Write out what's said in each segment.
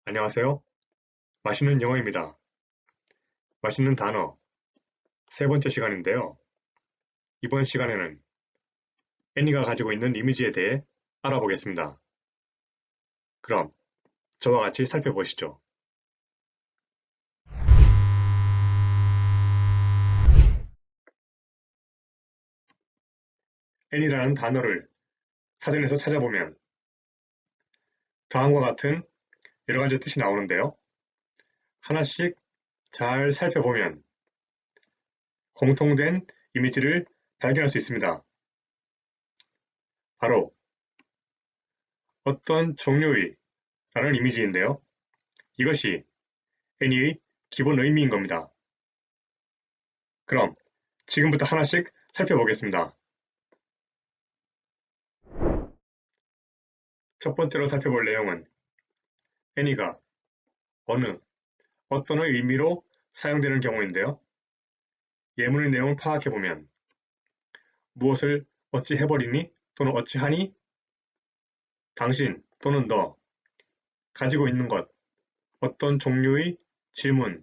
안녕하세요. 맛있는 영어입니다. 맛있는 단어 세 번째 시간인데요. 이번 시간에는 애니가 가지고 있는 이미지에 대해 알아보겠습니다. 그럼 저와 같이 살펴보시죠. 애니라는 단어를 사전에서 찾아보면 다음과 같은 여러 가지 뜻이 나오는데요. 하나씩 잘 살펴보면 공통된 이미지를 발견할 수 있습니다. 바로 어떤 종류의 라는 이미지인데요. 이것이 애니의 기본 의미인 겁니다. 그럼 지금부터 하나씩 살펴보겠습니다. 첫 번째로 살펴볼 내용은 애니가 어느, 어떤의 의미로 사용되는 경우인데요. 예문의 내용을 파악해보면 무엇을 어찌 해버리니 또는 어찌하니 당신 또는 너 가지고 있는 것 어떤 종류의 질문과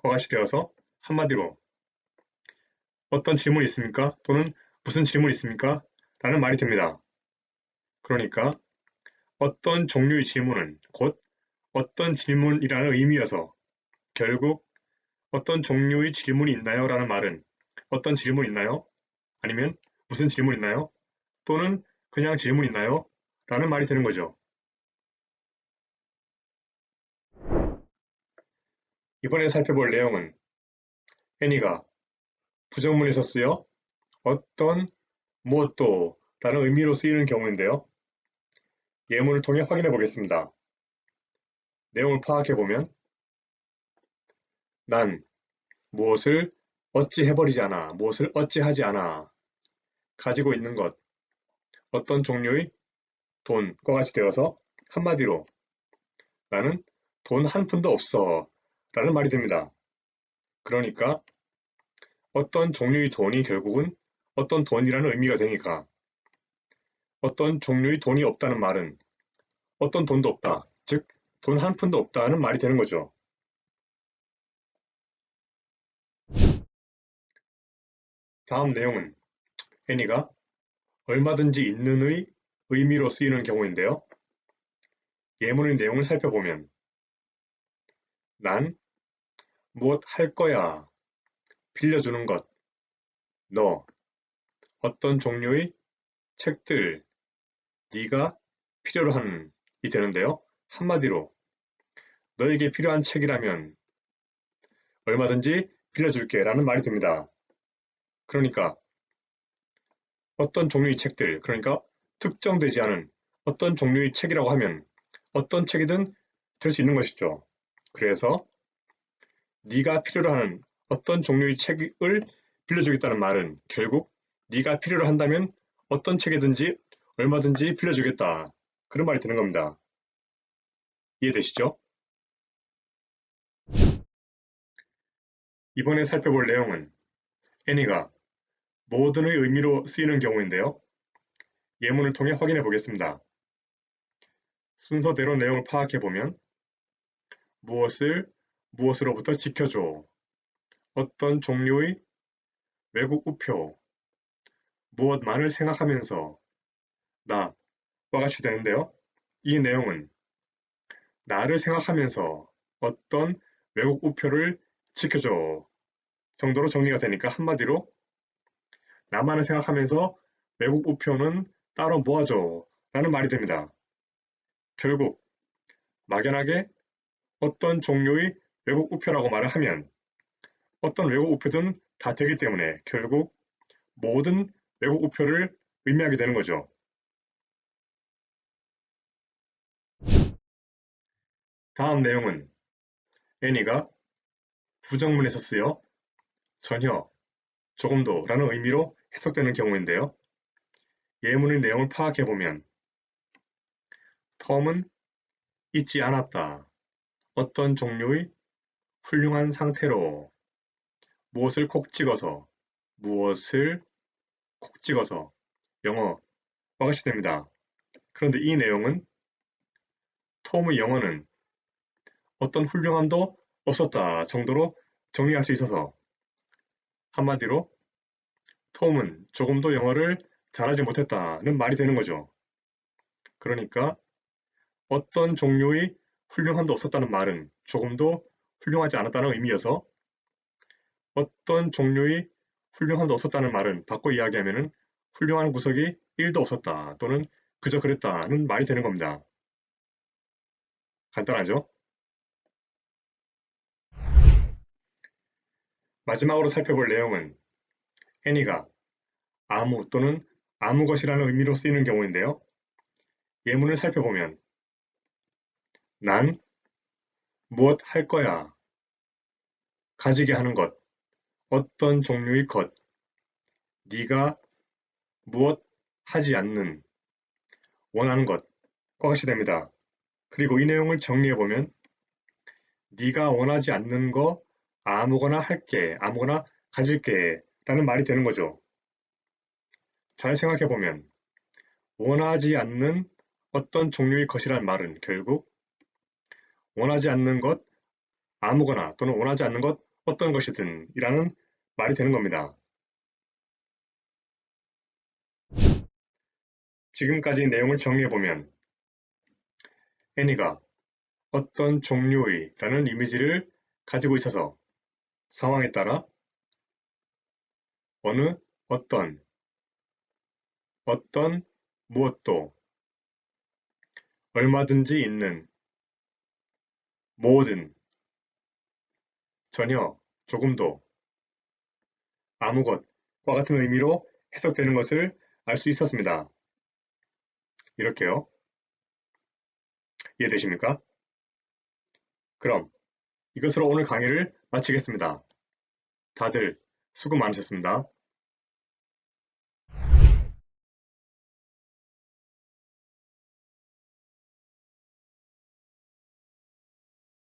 같이 되어서 한마디로 어떤 질문 있습니까? 또는 무슨 질문 있습니까? 라는 말이 됩니다. 그러니까 어떤 종류의 질문은 곧 어떤 질문이라는 의미여서 결국 어떤 종류의 질문이 있나요? 라는 말은 어떤 질문 있나요? 아니면 무슨 질문 있나요? 또는 그냥 질문 있나요? 라는 말이 되는 거죠. 이번에 살펴볼 내용은 애니가 부정문에서 쓰여 어떤 무엇도 라는 의미로 쓰이는 경우인데요. 예문을 통해 확인해 보겠습니다. 내용을 파악해 보면 난 무엇을 어찌 해버리지 않아, 무엇을 어찌 하지 않아, 가지고 있는 것, 어떤 종류의 돈과 같이 되어서 한마디로 나는 돈 한 푼도 없어 라는 말이 됩니다. 그러니까 어떤 종류의 돈이 결국은 어떤 돈이라는 의미가 되니까 어떤 종류의 돈이 없다는 말은 어떤 돈도 없다. 즉, 돈 한 푼도 없다는 말이 되는 거죠. 다음 내용은 애니가 얼마든지 있는의 의미로 쓰이는 경우인데요. 예문의 내용을 살펴보면 난 무엇 할 거야. 빌려주는 것. 너 어떤 종류의 책들 네가 필요로 하는 이 되는데요. 한마디로 너에게 필요한 책이라면 얼마든지 빌려줄게 라는 말이 됩니다. 그러니까 어떤 종류의 책들, 그러니까 특정되지 않은 어떤 종류의 책이라고 하면 어떤 책이든 될 수 있는 것이죠. 그래서 네가 필요로 하는 어떤 종류의 책을 빌려주겠다는 말은 결국 네가 필요로 한다면 어떤 책이든지 얼마든지 빌려주겠다. 그런 말이 되는 겁니다. 이해되시죠? 이번에 살펴볼 내용은 애니가 모든의 의미로 쓰이는 경우인데요. 예문을 통해 확인해 보겠습니다. 순서대로 내용을 파악해 보면 무엇을 무엇으로부터 지켜줘. 어떤 종류의 외국 우표. 무엇만을 생각하면서 나와 같이 되는데요. 이 내용은 나를 생각하면서 어떤 외국 우표를 지켜줘 정도로 정리가 되니까 한마디로 나만을 생각하면서 외국 우표는 따로 모아줘 라는 말이 됩니다. 결국 막연하게 어떤 종류의 외국 우표라고 말을 하면 어떤 외국 우표든 다 되기 때문에 결국 모든 외국 우표를 의미하게 되는 거죠. 다음 내용은 애니가 부정문에서 쓰여 전혀, 조금도 라는 의미로 해석되는 경우인데요. 예문의 내용을 파악해보면 텀은 잊지 않았다. 어떤 종류의 훌륭한 상태로 무엇을 콕 찍어서 무엇을 콕 찍어서 영어와 같이 됩니다. 그런데 이 내용은 톰의 영어는 어떤 훌륭함도 없었다 정도로 정리할 수 있어서 한마디로 톰은 조금도 영어를 잘하지 못했다는 말이 되는 거죠. 그러니까 어떤 종류의 훌륭함도 없었다는 말은 조금도 훌륭하지 않았다는 의미여서 어떤 종류의 훌륭함도 없었다는 말은 바꿔 이야기하면 훌륭한 구석이 1도 없었다 또는 그저 그랬다는 말이 되는 겁니다. 간단하죠? 마지막으로 살펴볼 내용은 애니가 아무 또는 아무 것이라는 의미로 쓰이는 경우인데요. 예문을 살펴보면 난 무엇 할 거야, 가지게 하는 것, 어떤 종류의 것, 네가 무엇 하지 않는, 원하는 것, 과 같이 됩니다. 그리고 이 내용을 정리해보면 네가 원하지 않는 거 아무거나 할게, 아무거나 가질게 라는 말이 되는 거죠. 잘 생각해보면 원하지 않는 어떤 종류의 것이란 말은 결국 원하지 않는 것 아무거나 또는 원하지 않는 것 어떤 것이든 이라는 말이 되는 겁니다. 지금까지 내용을 정리해보면 애니가 어떤 종류의 라는 이미지를 가지고 있어서 상황에 따라 어느, 어떤, 무엇도, 얼마든지 있는, 모든, 전혀, 조금도, 아무것과 같은 의미로 해석되는 것을 알 수 있었습니다. 이렇게요. 이해되십니까? 그럼 이것으로 오늘 강의를 마치겠습니다. 다들 수고 많으셨습니다.